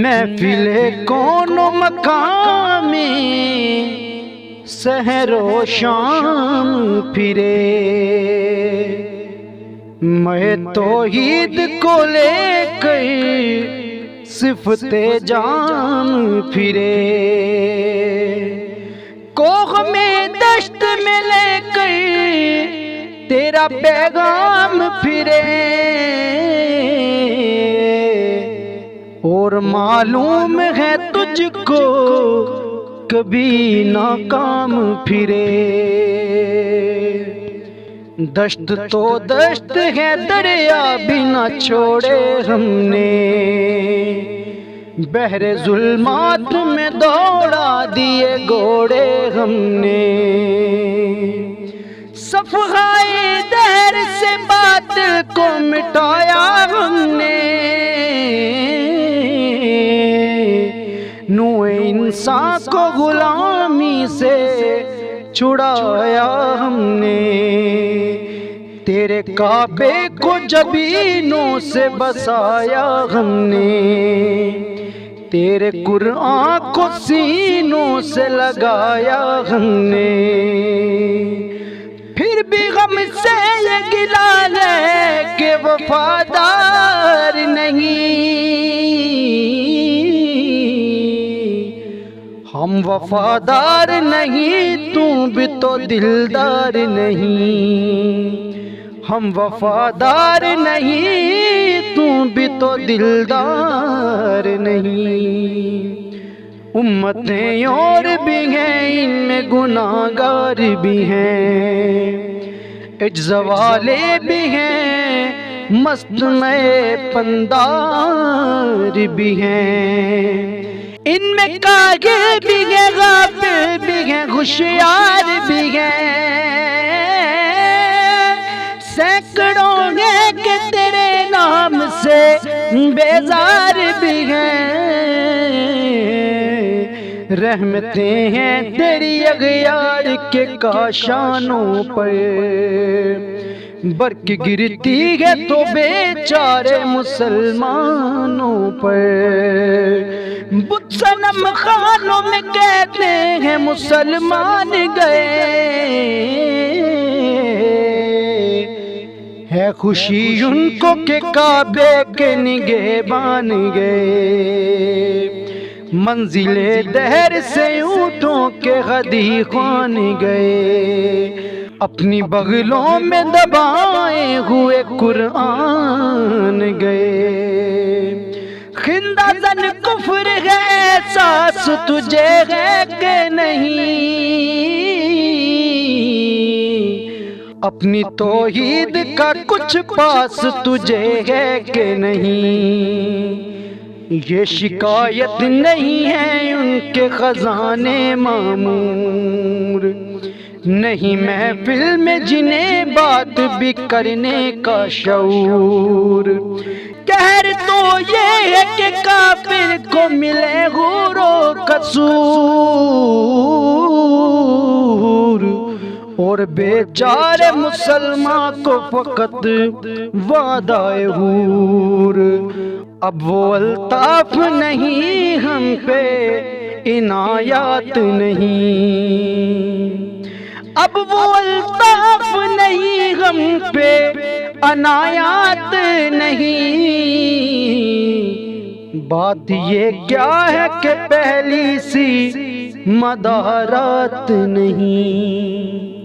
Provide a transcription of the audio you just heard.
محفل کون و مقام میں سحر و شام پھرے، میں توحید کو لے کر صفت جام پھرے، کوہ میں دشت میں لے کر تیرا پیغام پھرے، اور معلوم ہے تجھ کو کبھی ناکام پھرے۔ دشت تو دشت ہے، دریا بھی نہ چھوڑے ہم نے، بحر ظلمات میں دوڑا دیے گھوڑے ہم نے، صفحۂ دہر سے باطل کو مٹایا ہم نے، نوع انسان کو غلامی سے چھڑایا ہم نے، تیرے کعبے کو جبینوں سے بسایا ہم نے، تیرے قرآن کو سینوں سے لگایا ہم نے، پھر بھی غم سے یہ گلا ہے کہ وفادار نہیں، ہم وفادار نہیں، تو بھی تو دلدار نہیں، ہم وفادار نہیں، تو بھی تو دلدار نہیں۔ امتیں اور بھی ہیں، ان میں گناہگار بھی ہیں، عجز والے بھی ہیں، مست میں پندار بھی ہیں، ان میں کاغیر بھی ہیں، غافل بھی ہیں، ہوشیار بھی ہیں، سینکڑوں ہیں کہ تیرے نام سے بیزار بھی ہیں، رحمتیں ہیں تیری اغیار کے کاشانوں پر، برق گرتی ہے تو بیچارے مسلمانوں پر، بت صنم خانوں میں کہتے ہیں مسلمان گئے، ہے خوشی ان کو کہ کعبے کے نگہبان گئے، منزل دہر سے اونٹوں کے غدی خوان گئے، اپنی بغلوں میں دبائے ہوئے قرآن گئے، خندہ زن کفر ہے احساس تجھے ہے کہ نہیں، اپنی توحید کا کچھ پاس تجھے ہے کہ نہیں، یہ شکایت نہیں ہے ان کے خزانے معمور، نہیں محفل میں جنہیں بات بھی کرنے کا شعور، قہر تو یہ ہے کہ کافر کو ملے غور و قصور، اور بیچارے مسلمان کو فقط وعدہ حور، اب وہ الطاف نہیں ہم پہ عنایات نہیں، اب وہ الطاف نہیں ہم پہ عنایات نہیں، بات یہ کیا ہے کہ پہلی سی مدارات نہیں۔